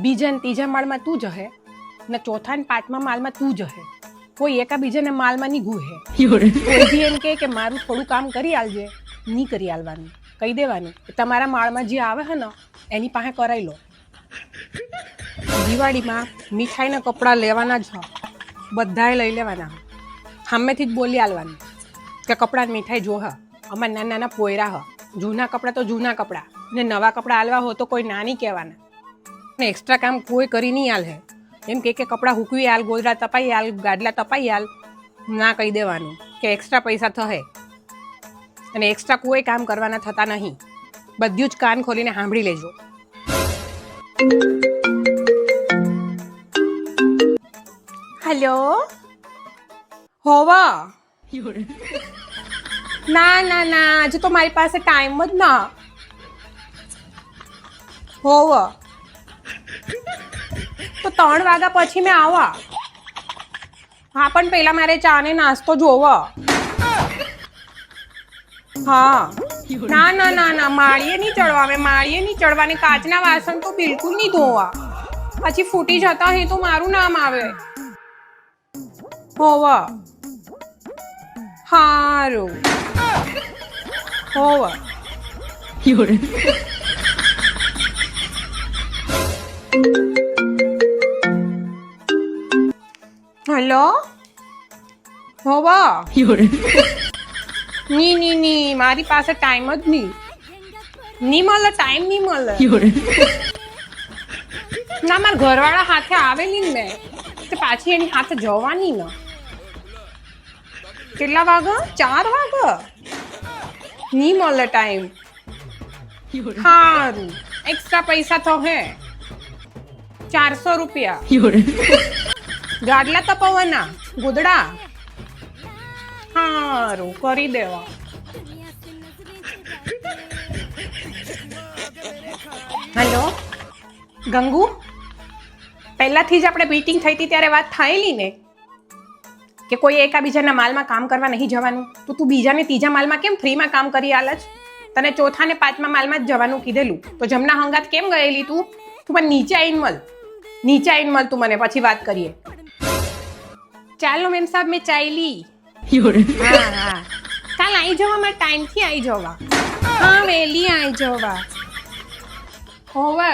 બીજા ને ત્રીજા માળમાં તું જહે ને ચોથા ને પાંચમા માળમાં તું જહે. કોઈ એકા બીજાને માળમાં નહીં ગુહે. કોઈ બી એમ કે મારું થોડું કામ કરી આલજે, નહીં કરી આલવાનું, કહી દેવાનું કે તમારા માળમાં જે આવે છે ને એની પાસે કરાવી લો. દિવાળીમાં મીઠાઈના કપડાં લેવાના જ બધાએ લઈ લેવાના. સામેથી જ બોલી આલવાનું કે કપડાં મીઠાઈ જો હ, અમારા નાના નાના પોયરા હ, જૂના કપડાં તો જૂના કપડાં ને નવા કપડાં આલવા હો તો કોઈ નાની કહેવાના ને એક્સ્ટ્રા કામ કોઈ કરી નહીં આલ હે. એમ કે કપડાં હૂકવી આલ, ગોદડા તપાઈ આલ, ગાડલા તપાઈ આલ, ના કહી દેવાનું કે એક્સ્ટ્રા પૈસા થશે અને એક્સ્ટ્રા કોઈ કામ કરવાના થતા નહીં. બધું જ કાન ખોલીને સાંભળી લેજો. હેલો હોવા? ના ના ના, આજે તો મારી પાસે ટાઈમ જ ના હોવ. તો 3 વાગ્યા પછી મેં આવા. હા પણ પેલા મારે ચા ને નાસ્તો જોવો. હા ના ના ના ના, માળીએ નહીં ચડવા, મેં માળીએ નહીં ચડવાની. કાચના વાસણ તો બિલકુલ નહીં ધોવા, પછી ફૂટી જતા હે તો મારું નામ આવે. હોવા હારું હોવા. હેલો હોવા? ની ની ની, મારી પાસે ટાઈમ જ નહીં મળે, ટાઈમ નહીં મળે. ના, મારા ઘરવાળા હાથે આવેલી ને મેં તો પાછી એની હાથે જવાની ને. કેટલા વાગે? 4 વાગે? નહીં મળે ટાઈમ. સારું, એક્સ્ટ્રા પૈસા તો હે 400 રૂપિયા. ગાડલા તપાવવાના, ગોદડા. સારું, કરી દેવા. હેલો ગંગુ, પહેલાથી જ આપણે મીટિંગ થઈ હતી ત્યારે વાત થયેલી ને કે કોઈ એકાબીજાના માલમાં કામ કરવા નહીં જવાનું. તો તું બીજા ને ત્રીજા માલમાં કેમ ફ્રીમાં કામ કરી આલ જ? તને ચોથા ને પાંચમા માલમાં જ જવાનું કીધેલું. તો જમના હંગાત કેમ ગયેલી તું? તું મને નીચે આવીને મળ, નીચે આવીને મળ તું મને, પછી વાત કરીએ. ચાલો મેમ સાહેબ, મેં ચાલી. હા હા, કાલ આવી જવા, મારા ટાઈમથી આવી જવા. હા, વહેલી આવી જવા. હોવે